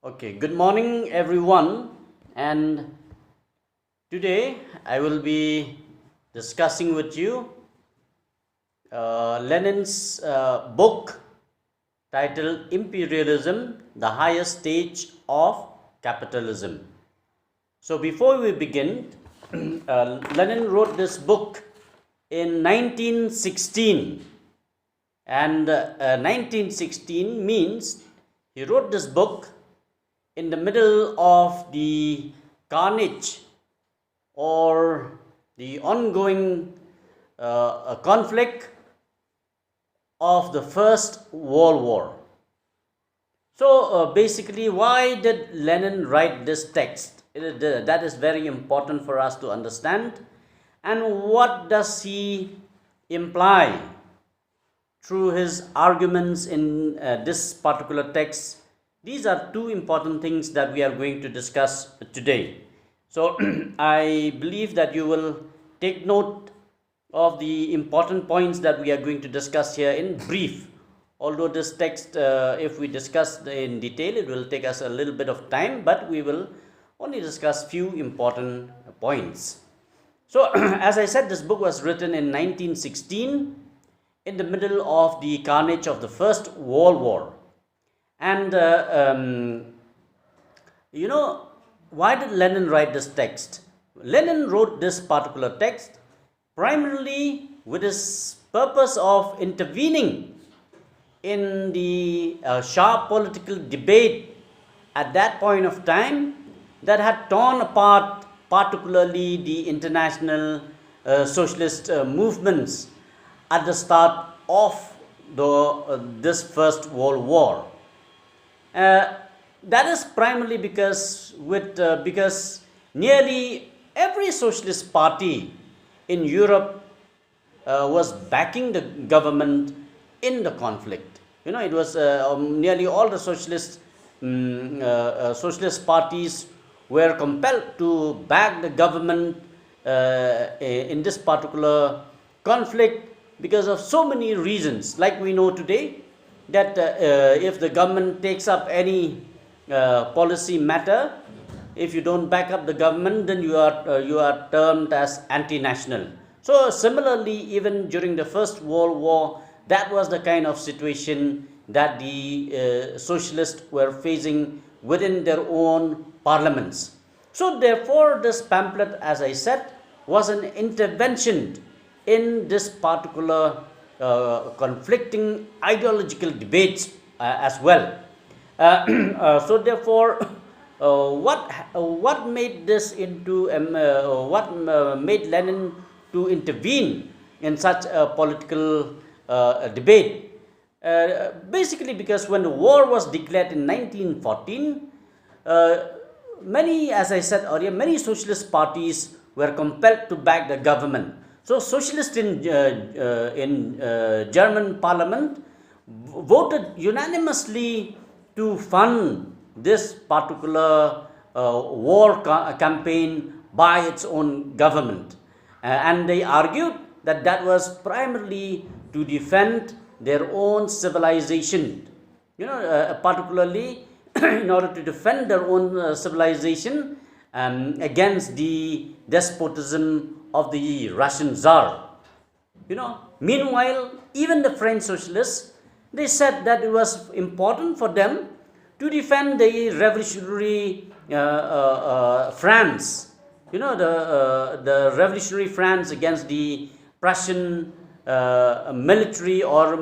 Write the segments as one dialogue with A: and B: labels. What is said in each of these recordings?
A: Okay, good morning everyone. And today I will be discussing with you Lenin's book titled Imperialism, the Highest Stage of Capitalism. So, before we begin, Lenin wrote this book in 1916, and 1916 means he wrote this book in the middle of the carnage or the ongoing conflict of the First World War. So basically, why did Lenin write this text? That is very important for us to understand. And what does he imply through his arguments in this particular text? These are two important things that we are going to discuss today. So I believe that you will take note of the important points that we are going to discuss here in brief. Although this text, if we discuss in detail, it will take us a little bit of time, but we will only discuss few important points. So as I said, this book was written in 1916 in the middle of the carnage of the First World War. And why did Lenin write this text? Lenin wrote this particular text primarily with his purpose of intervening in the sharp political debate at that point of time that had torn apart particularly the international socialist movements at the start of this First World War. That is primarily because nearly every socialist party in Europe was backing the government in the conflict. It was nearly all the socialist parties were compelled to back the government in this particular conflict because of so many reasons. Like we know today, that if the government takes up any policy matter, if you don't back up the government, then you are termed as anti-national. So similarly, even during the First World War, that was the kind of situation that the socialists were facing within their own parliaments. So therefore, this pamphlet, as I said, was an intervention in this particular conflicting ideological debates as well. So therefore, what made this into what made Lenin to intervene in such a political debate? Basically, because when the war was declared in 1914, as I said earlier, many socialist parties were compelled to back the government. So socialists in German parliament voted unanimously to fund this particular war campaign by its own government. And they argued that that was primarily to defend their own civilization. Particularly in order to defend their own civilization against the despotism of the Russian Tsar. Meanwhile, even the French socialists, they said that it was important for them to defend the revolutionary France. The revolutionary France against the Prussian military or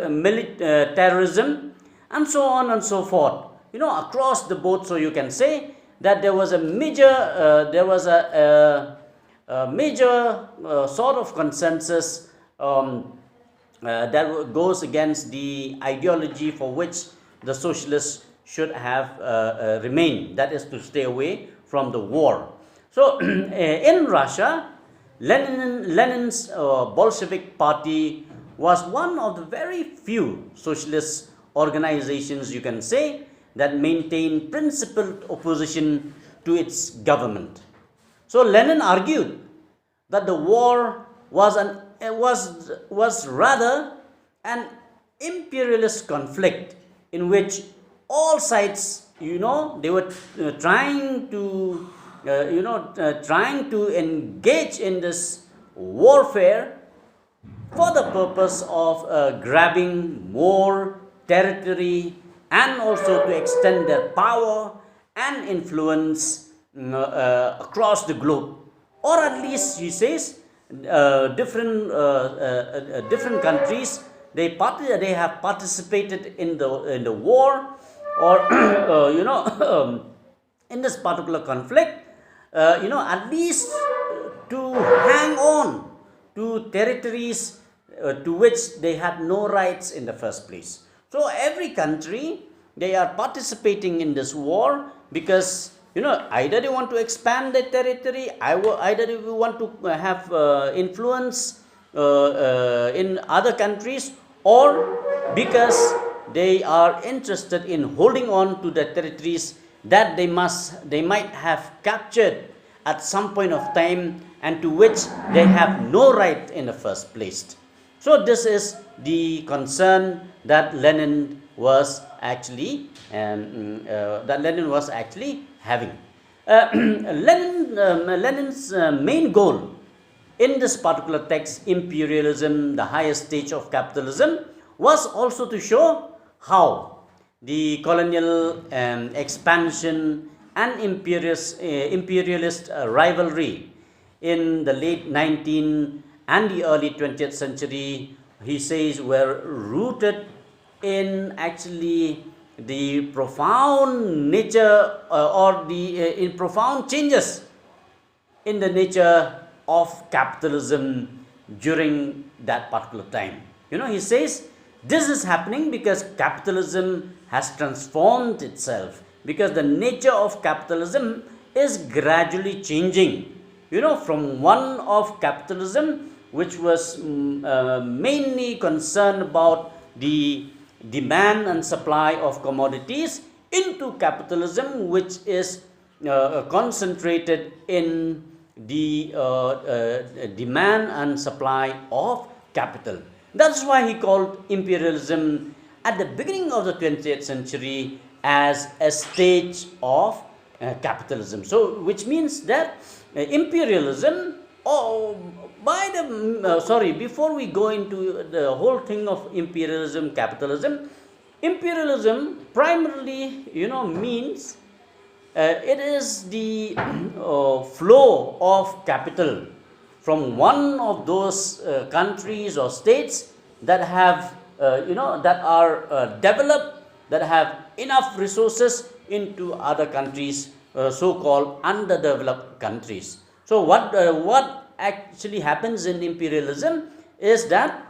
A: militarism, and so on and so forth. Across the board. So you can say that there was a major sort of consensus that goes against the ideology for which the socialists should have remained, that is to stay away from the war. So in Russia, Lenin's Bolshevik party was one of the very few socialist organizations, you can say, that maintained principled opposition to its government. So Lenin argued that the war was rather an imperialist conflict in which all sides, they were trying to engage in this warfare for the purpose of grabbing more territory and also to extend their power and influence across the globe, or at least he says different countries they have participated in the war, or in this particular conflict, at least to hang on to territories to which they had no rights in the first place. So every country, they are participating in this war because either they want to expand their territory, either they want to have influence in other countries, or because they are interested in holding on to the territories that they might have captured at some point of time and to which they have no right in the first place. So this is the concern that Lenin was actually having. Lenin's main goal in this particular text, Imperialism, the highest stage of capitalism, was also to show how the colonial expansion and imperialist rivalry in the late 19th and the early 20th century, he says, were rooted in actually the profound nature in profound changes in the nature of capitalism during that particular time. He says this is happening because capitalism has transformed itself, because the nature of capitalism is gradually changing, from one of capitalism which was mainly concerned about the demand and supply of commodities, into capitalism which is concentrated in the demand and supply of capital. That's why he called imperialism at the beginning of the 20th century as a stage of capitalism. So, which means that imperialism, before we go into the whole thing of imperialism, capitalism primarily, means it is the flow of capital from one of those countries or states that have, that are developed, that have enough resources, into other countries, so-called underdeveloped countries. So what actually happens in imperialism is that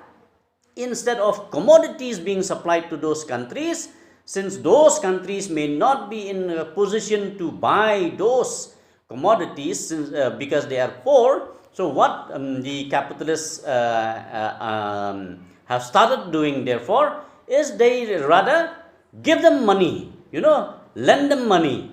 A: instead of commodities being supplied to those countries, since those countries may not be in a position to buy those commodities because they are poor, so what the capitalists have started doing, therefore, is they rather give them money, lend them money,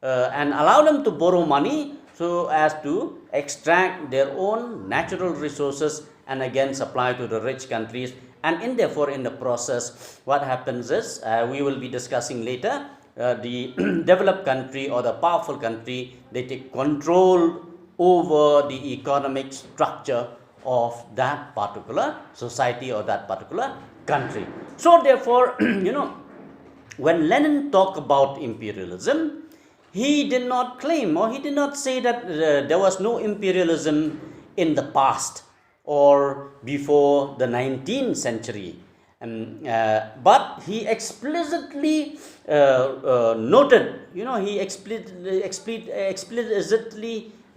A: and allow them to borrow money so as to extract their own natural resources and again supply to the rich countries. And therefore, in the process, what happens is, we will be discussing later, the developed country or the powerful country, they take control over the economic structure of that particular society or that particular country. So therefore, when Lenin talked about imperialism, he did not claim, or he did not say that there was no imperialism in the past or before the 19th century. But he explicitly noted, he explicitly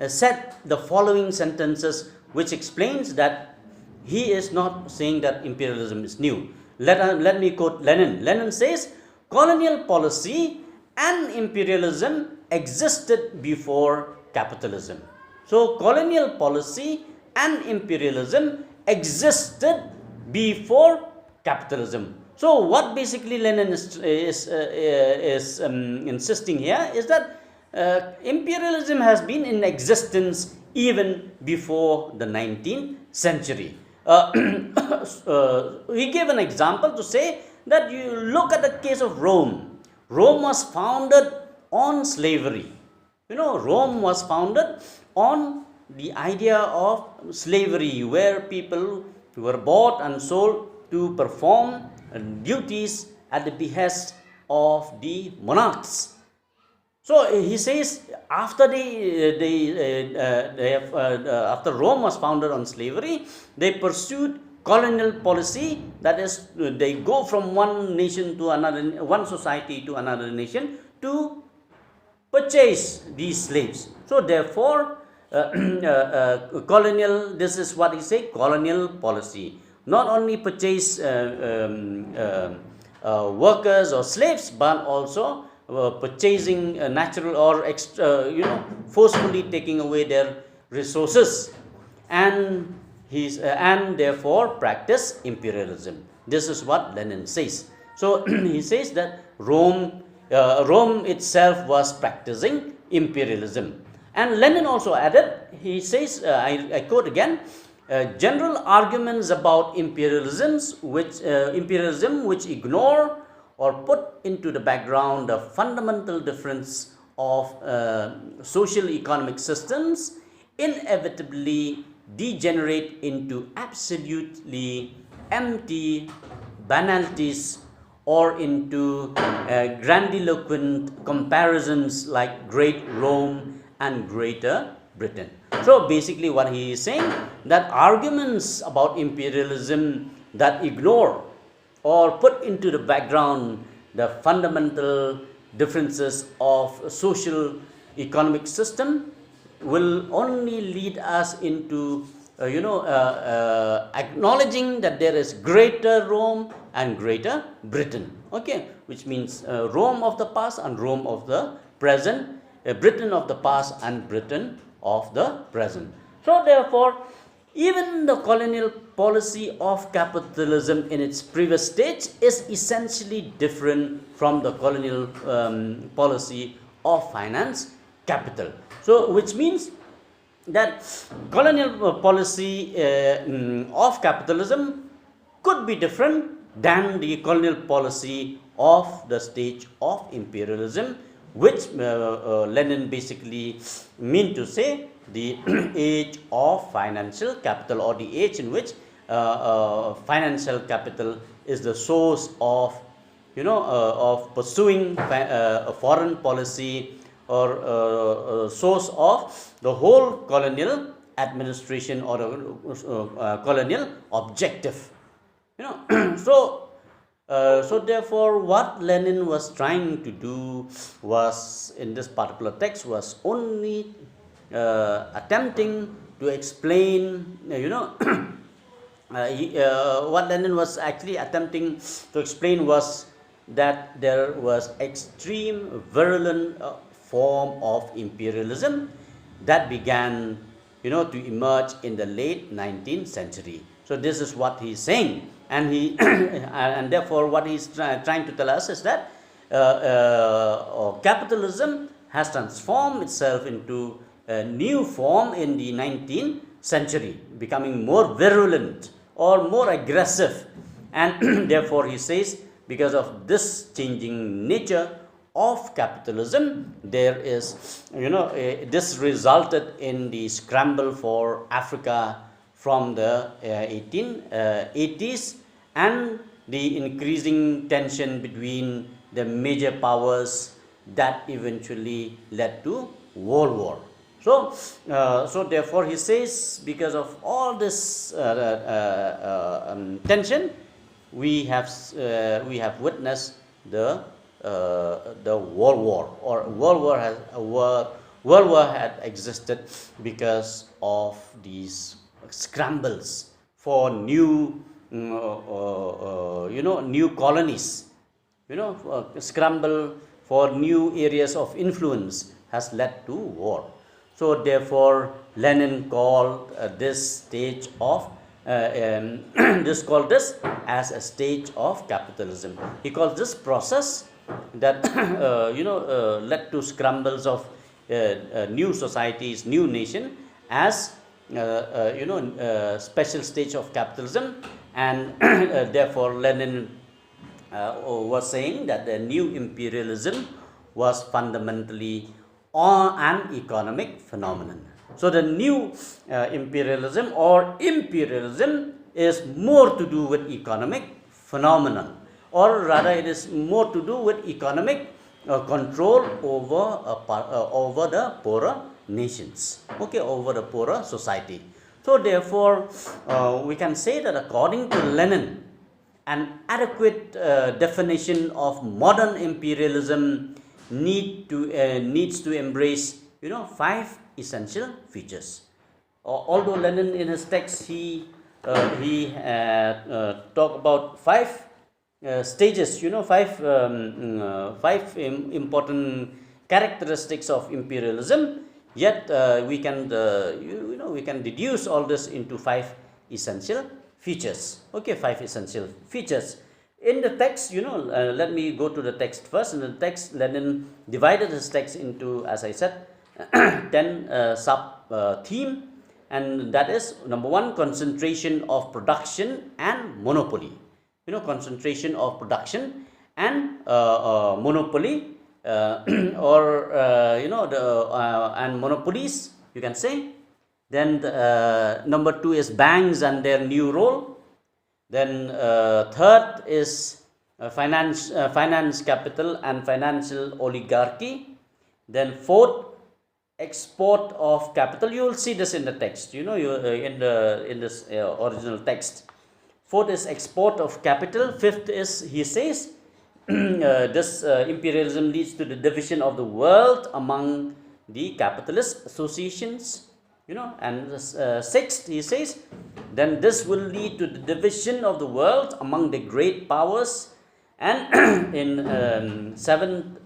A: said the following sentences, which explains that he is not saying that imperialism is new. Let me quote Lenin. Lenin says, colonial policy and imperialism existed before capitalism. So colonial policy and imperialism existed before capitalism. So what basically Lenin is insisting here is that imperialism has been in existence even before the 19th century. He gave an example to say that you look at the case of Rome. Rome was founded on slavery. Rome was founded on the idea of slavery, where people were bought and sold to perform duties at the behest of the monarchs. So he says after after Rome was founded on slavery, they pursued colonial policy. That is, they go from one nation to another, one society to another nation to purchase these slaves. So therefore, colonial. This is what he say: colonial policy. Not only purchase workers or slaves, but also purchasing natural or forcefully taking away their resources, and and therefore practice imperialism. This is what Lenin says. So he says that Rome itself was practicing imperialism. And Lenin also added, he says, I quote again, general arguments about imperialism which ignore or put into the background the fundamental difference of social economic systems inevitably degenerate into absolutely empty banalities or into grandiloquent comparisons like Great Rome and Greater Britain. So basically what he is saying, that arguments about imperialism that ignore or put into the background the fundamental differences of social economic system will only lead us into acknowledging that there is Greater Rome and Greater Britain, okay, which means Rome of the past and Rome of the present, Britain of the past and Britain of the present. So therefore, even the colonial policy of capitalism in its previous stage is essentially different from the colonial policy of finance capital. So which means that colonial policy of capitalism could be different than the colonial policy of the stage of imperialism, which Lenin basically mean to say the age of financial capital, or the age in which financial capital is the source of of pursuing a foreign policy, or source of the whole colonial administration or colonial objective. So therefore what Lenin was trying to do was, in this particular text, was only attempting to explain what Lenin was actually attempting to explain was that there was extreme virulent form of imperialism that began to emerge in the late 19th century. So this is what he's saying, and he and therefore what he's trying to tell us is that capitalism has transformed itself into a new form in the 19th century, becoming more virulent or more aggressive, and therefore he says, because of this changing nature of capitalism, there is this resulted in the scramble for Africa from the 1880s, and the increasing tension between the major powers that eventually led to World War. So therefore he says, because of all this tension, we have witnessed the World War, or World War had existed because of these scrambles for new new colonies, scramble for new areas of influence has led to war. So therefore Lenin called this stage of called this as a stage of capitalism. He calls this process that led to scrambles of new societies, new nation, as special stage of capitalism, and therefore Lenin was saying that the new imperialism was fundamentally an economic phenomenon. So the new imperialism or imperialism is more to do with economic phenomenon, or rather it is more to do with economic control over the poorer nations, okay, over the poorer society. So therefore we can say that according to Lenin, an adequate definition of modern imperialism needs to embrace, five essential features. Although Lenin in his text he talked about five stages, five important characteristics of imperialism. Yet we can we can deduce all this into five essential features. Okay, five essential features. In the text, let me go to the text first. In the text, Lenin divided his text into, as I said, 10 sub theme, and that is number one, concentration of production and monopoly. Concentration of production and monopoly, or and monopolies, you can say. Then number two is banks and their new role. Then third is finance capital and financial oligarchy. Then fourth, export of capital. You will see this in the text, in this original text. Fourth is export of capital. Fifth is, he says, this imperialism leads to the division of the world among the capitalist associations. And sixth, he says, then this will lead to the division of the world among the great powers. And in seventh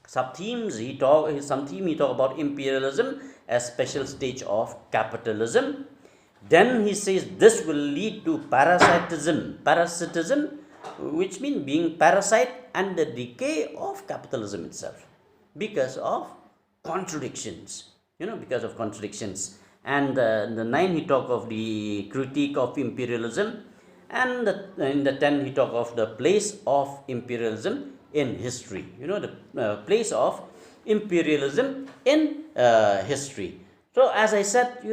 A: sub-themes, he talk about imperialism as special stage of capitalism. Then he says this will lead to parasitism, which means being parasite, and the decay of capitalism itself because of contradictions. Because of contradictions. And the 9, he talk of the critique of imperialism, and in the 10, he talk of the place of imperialism in history. The place of imperialism in history. So as I said,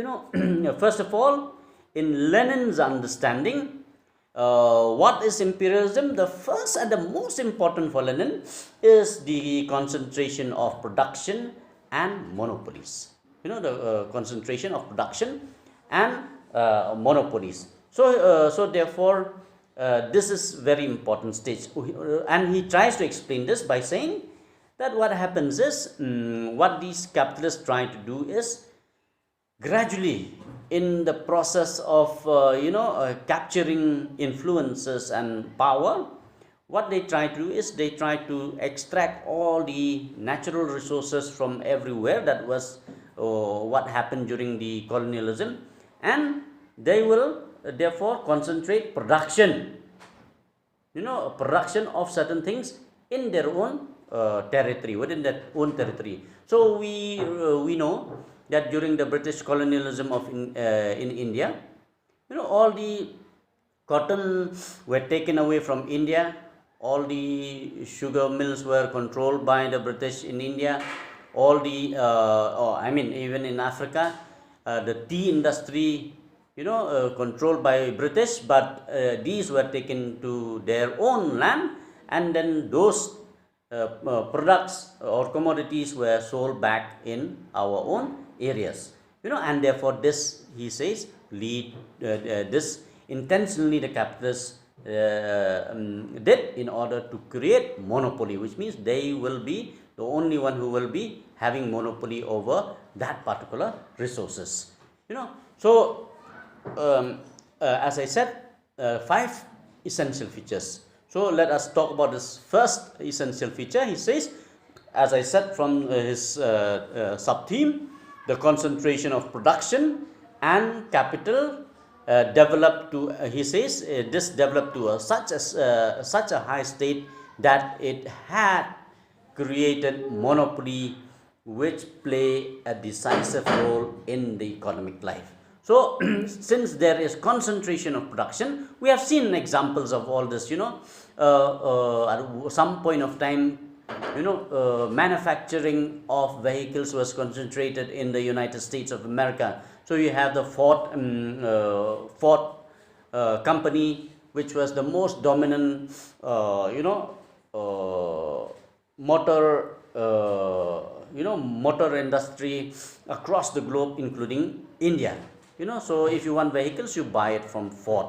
A: first of all, in Lenin's understanding, what is imperialism? The first and the most important for Lenin is the concentration of production and monopolies. The concentration of production and monopolies. So therefore, this is very important stage, and he tries to explain this by saying that what happens is, what these capitalists try to do is gradually, in the process of capturing influences and power, what they try to do is they try to extract all the natural resources from everywhere. That was what happened during the colonialism, and they will therefore concentrate production, production of certain things in their own territory, within their own territory. So we know that during the British colonialism in India, all the cotton were taken away from India, all the sugar mills were controlled by the British in India, all the even in Africa, the tea industry, controlled by British, but these were taken to their own land, and then those products or commodities were sold back in our own areas. And therefore this, he says, this intentionally the capitalists did in order to create monopoly, which means they will be the only one who will be having monopoly over that particular resources. So as I said, 5 essential features. So let us talk about this first essential feature. He says, as I said, from his sub-theme, the concentration of production and capital developed to, he says, this developed to such a high state that it had created monopoly which play a decisive role in the economic life. So since there is concentration of production, we have seen examples of all this, at some point of time, manufacturing of vehicles was concentrated in the United States of America. So you have the Ford company, which was the most dominant, motor, motor industry across the globe, including India. So if you want vehicles, you buy it from Ford,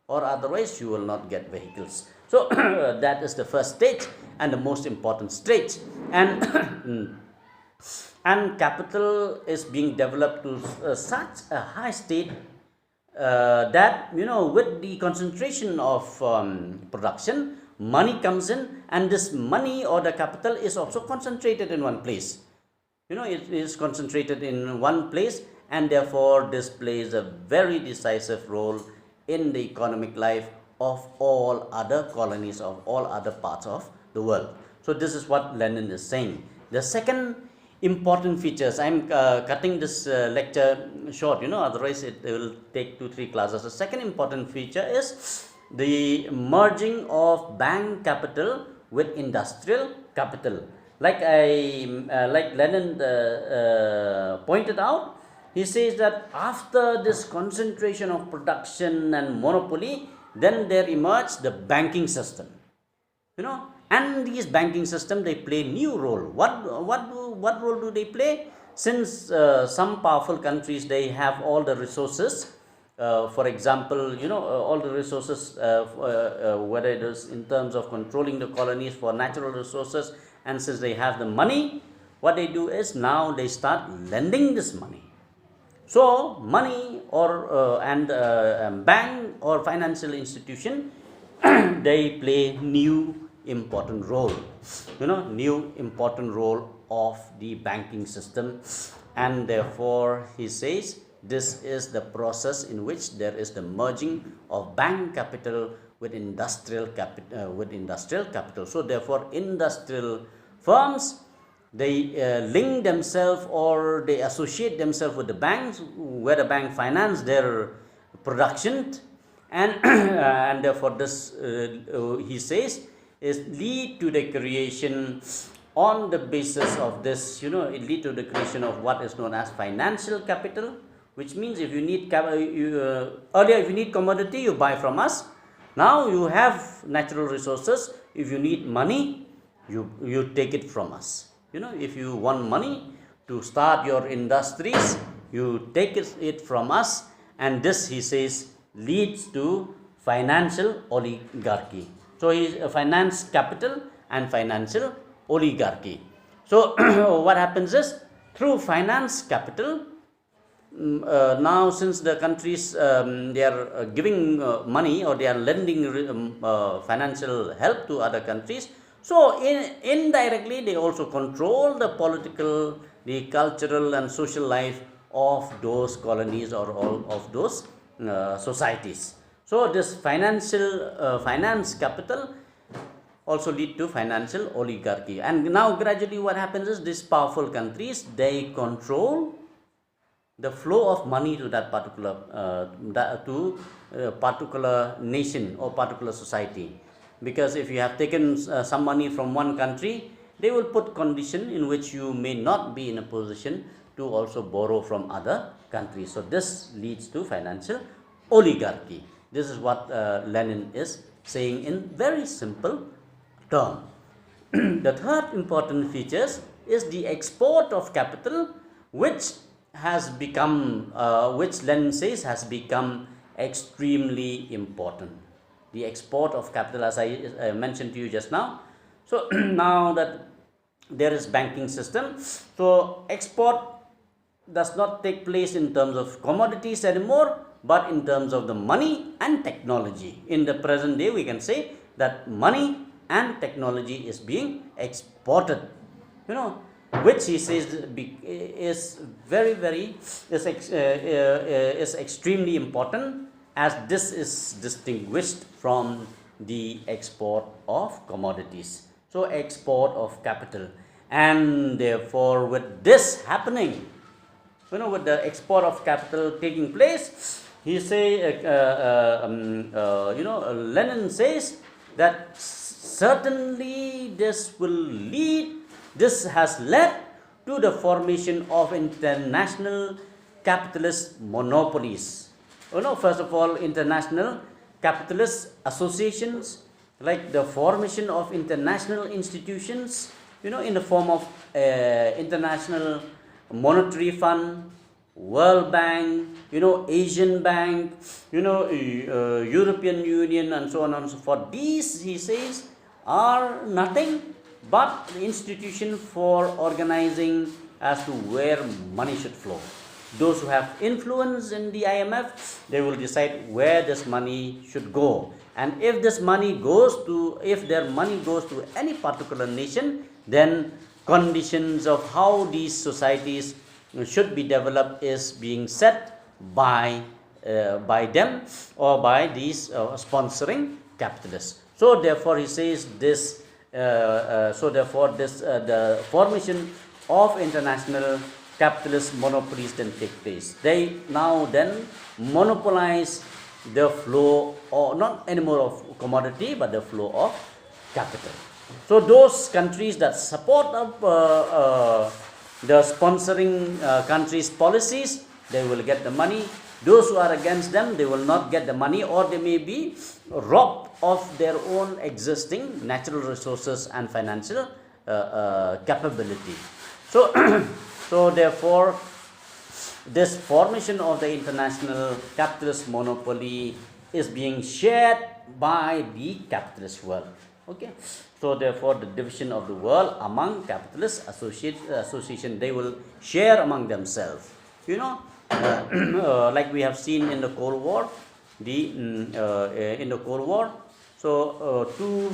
A: or otherwise you will not get vehicles. So that is the first stage and the most important stage. And and capital is being developed to such a high state that, with the concentration of production, money comes in, and this money or the capital is also concentrated in one place. It is concentrated in one place, and therefore this plays a very decisive role in the economic life of all other colonies, of all other parts of the world. So this is what Lenin is saying. The second important features, I'm cutting this lecture short, otherwise it will take 2-3 classes. The second important feature is the merging of bank capital with industrial capital. Like Lenin pointed out, he says that after this concentration of production and monopoly, then there emerged the banking system. And these banking system, they play new role. What role do they play? Since some powerful countries, they have all the resources. For example, all the resources, whether it is in terms of controlling the colonies for natural resources, and since they have the money, what they do is now they start lending this money. So money or bank or financial institution, they play new important role, new important role of the banking system. And therefore he says this is the process in which there is the merging of bank capital with industrial capital. So therefore industrial firms, they link themselves or they associate themselves with the banks, where the bank finance their production, and and therefore this he says is lead to the creation, on the basis of this, it lead to the creation of what is known as financial capital, which means if you need earlier if you need commodity, you buy from us. Now you have natural resources, if you need money, you take it from us. If you want money to start your industries, you take it from us, and this, he says, leads to financial oligarchy. So he is finance capital and financial oligarchy. So what happens is, through finance capital, now since the countries they are giving money, or they are lending financial help to other countries, so indirectly they also control the political, the cultural and social life of those colonies or all of those societies. So this finance capital also lead to financial oligarchy. And now gradually what happens is, these powerful countries, they control the flow of money to that particular nation or particular society. Because if you have taken some money from one country, they will put condition in which you may not be in a position to also borrow from other countries. So this leads to financial oligarchy. This is what Lenin is saying in very simple term. The third important features is the export of capital, which has become, which Lenin says has become extremely important. The export of capital, as I mentioned to you just now. So now that there is banking system, so export does not take place in terms of commodities anymore, but in terms of the money and technology. In the present day, we can say that money and technology is being exported, which he says is extremely important, as this is distinguished from the export of commodities. So export of capital, and therefore with this happening, with the export of capital taking place, he say, Lenin says that certainly this has led to the formation of international capitalist monopolies. First of all, international capitalist associations, like the formation of international institutions, in the form of International Monetary Fund, World Bank, Asian Bank, European Union, and so on and so forth. These, he says, are nothing but the institution for organizing as to where money should flow. Those who have influence in the IMF, they will decide where this money should go. And if their money goes to any particular nation, then conditions of how these societies should be developed is being set by them or by these sponsoring capitalists. So therefore, he says this. The formation of international capitalist monopolies then take place. They now then monopolize the flow, or not anymore of commodity, but the flow of capital. So those countries that support the sponsoring countries' policies, they will get the money. Those who are against them, they will not get the money, or they may be robbed of their own existing natural resources and financial capability. So, so therefore, this formation of the international capitalist monopoly is being shared by the capitalist world. Okay. So therefore, the division of the world among capitalist association, they will share among themselves. Like we have seen in the Cold War, so two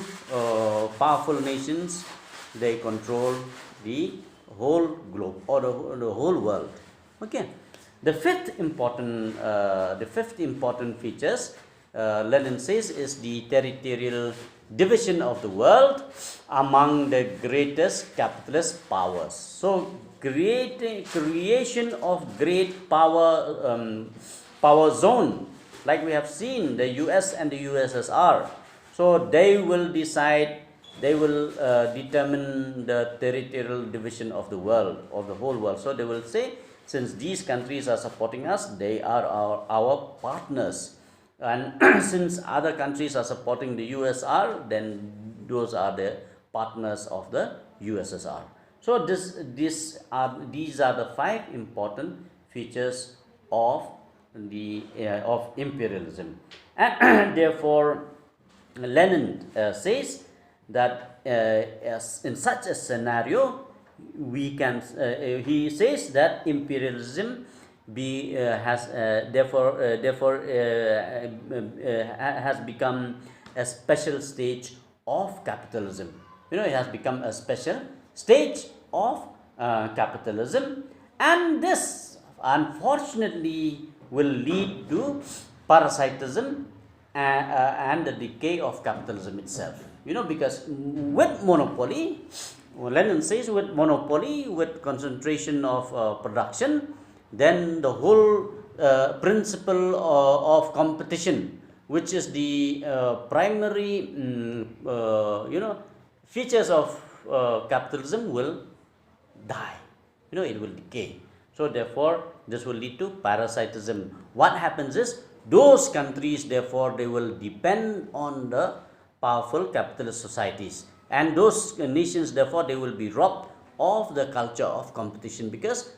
A: powerful nations, they control the whole globe, or the whole world. Okay. The fifth important features, Lenin says, is the territorial division of the world among the greatest capitalist powers. So creation of great power zone, like we have seen the US and the USSR. So they will decide, they will determine the territorial division of the world, of the whole world. So they will say, since these countries are supporting us, they are our partners. And since other countries are supporting the USSR, then those are the partners of the USSR. So these are the five important features of imperialism. And therefore, Lenin says that in such a scenario, we can. He says that imperialism has become a special stage of capitalism. It has become a special stage of capitalism, and this unfortunately will lead to parasitism and the decay of capitalism itself. Because with monopoly, Lenin says, with monopoly, with concentration of production, then the whole principle of competition, which is the primary features of capitalism, will die. It will decay. So therefore, this will lead to parasitism. What happens is, those countries, therefore, they will depend on the powerful capitalist societies, and those nations, therefore, they will be robbed of the culture of competition, because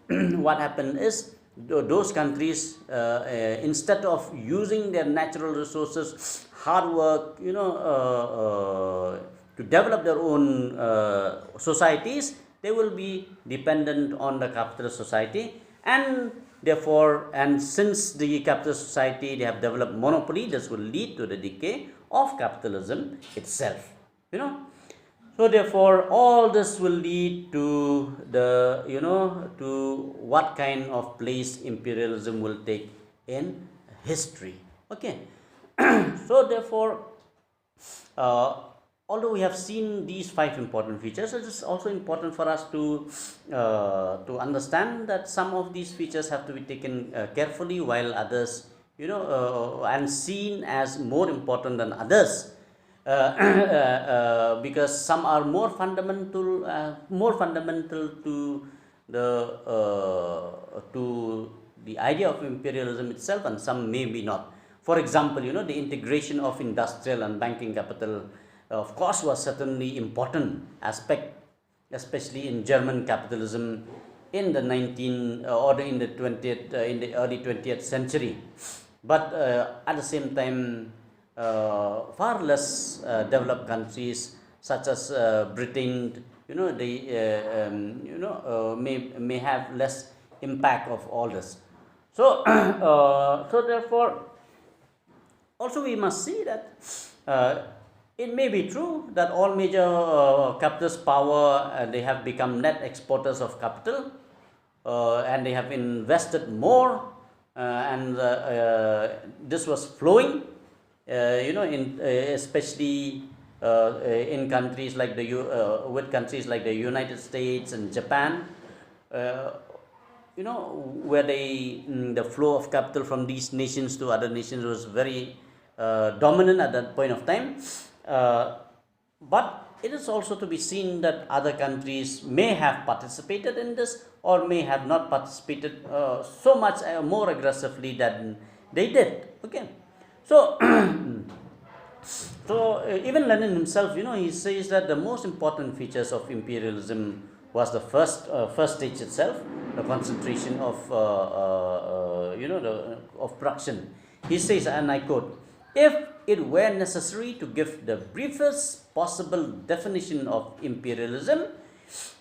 A: what happened is, those countries, instead of using their natural resources, hard work, to develop their own societies, they will be dependent on the capitalist society, and therefore, and since the capitalist society, they have developed monopoly, this will lead to the decay of capitalism itself. So therefore, all this will lead to the to what kind of place imperialism will take in history. Okay. So therefore, although we have seen these five important features, it is also important for us to understand that some of these features have to be taken carefully, while others, and seen as more important than others. because some are more fundamental to the idea of imperialism itself, and some maybe not. For example, the integration of industrial and banking capital, of course, was certainly important aspect, especially in German capitalism in the 19 or in the 20th in the early 20th century. But at the same time, far less developed countries such as Britain, may have less impact of all this. So, so therefore, also we must see that it may be true that all major capitalist power, they have become net exporters of capital, and they have invested more, and this was flowing, especially in countries like with countries like the United States and Japan, where the flow of capital from these nations to other nations was very dominant at that point of time. But it is also to be seen that other countries may have participated in this, or may have not participated so much more aggressively than they did. Okay, so so even Lenin himself, he says that the most important features of imperialism was the first stage itself, the concentration of of production. He says, and I quote, "If it were necessary to give the briefest possible definition of imperialism,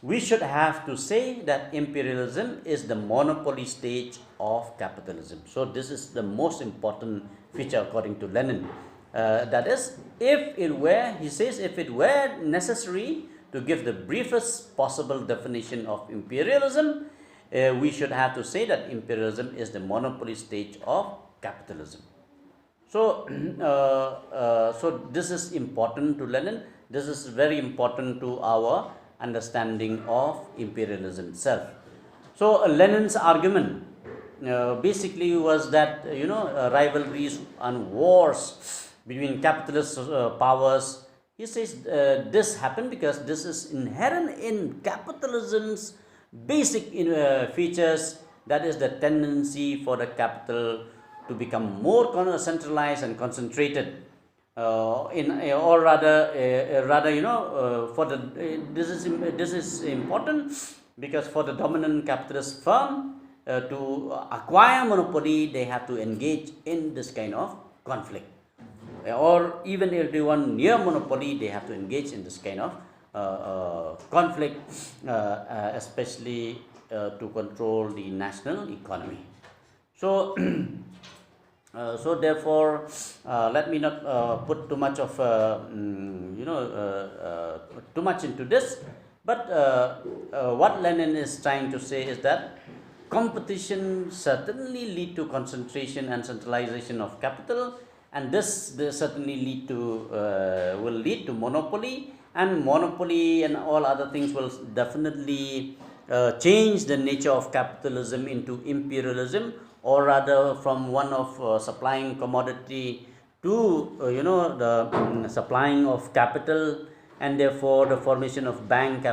A: we should have to say that imperialism is the monopoly stage of capitalism." So this is the most important feature according to Lenin. That is, he says, if it were necessary to give the briefest possible definition of imperialism, we should have to say that imperialism is the monopoly stage of capitalism. So, so this is important to Lenin. This is very important to our understanding of imperialism itself. So, Lenin's argument basically was that rivalries and wars between capitalist powers. He says this happened because this is inherent in capitalism's basic features, that is the tendency for the capital to become more centralized and concentrated, or rather, for the this is important because for the dominant capitalist firm to acquire monopoly, they have to engage in this kind of conflict, or even if they want near monopoly, they have to engage in this kind of conflict, especially to control the national economy. So, so therefore, let me not put too much of too much into this. But what Lenin is trying to say is that competition certainly lead to concentration and centralization of capital, and this certainly will lead to monopoly, and monopoly and all other things will definitely change the nature of capitalism into imperialism, or rather from one of supplying commodity to the supplying of capital, and therefore the formation of bank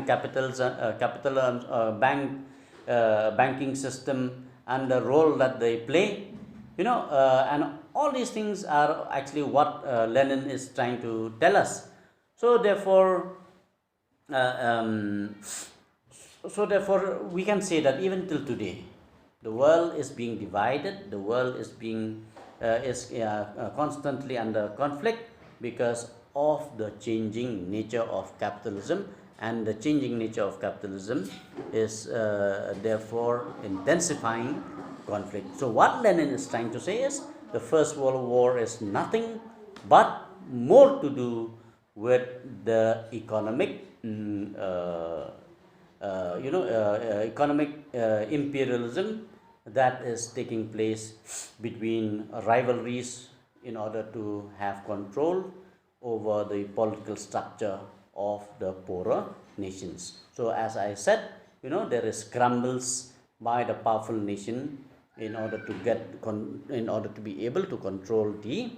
A: capitals, banking system, and the role that they play, and all these things are actually what Lenin is trying to tell us. So therefore, we can say that even till today, the world is being divided. The world is being constantly under conflict because of the changing nature of capitalism, and the changing nature of capitalism is therefore intensifying conflict. So what Lenin is trying to say is the First World War is nothing but more to do with the economic economic imperialism that is taking place between rivalries in order to have control over the political structure of the poorer nations. So as I said, there is scrambles by the powerful nation in order to be able to control the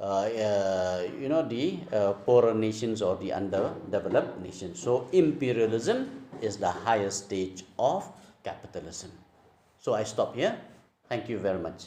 A: the poorer nations or the underdeveloped nations. So imperialism is the highest stage of capitalism. So I stop here. Thank you very much.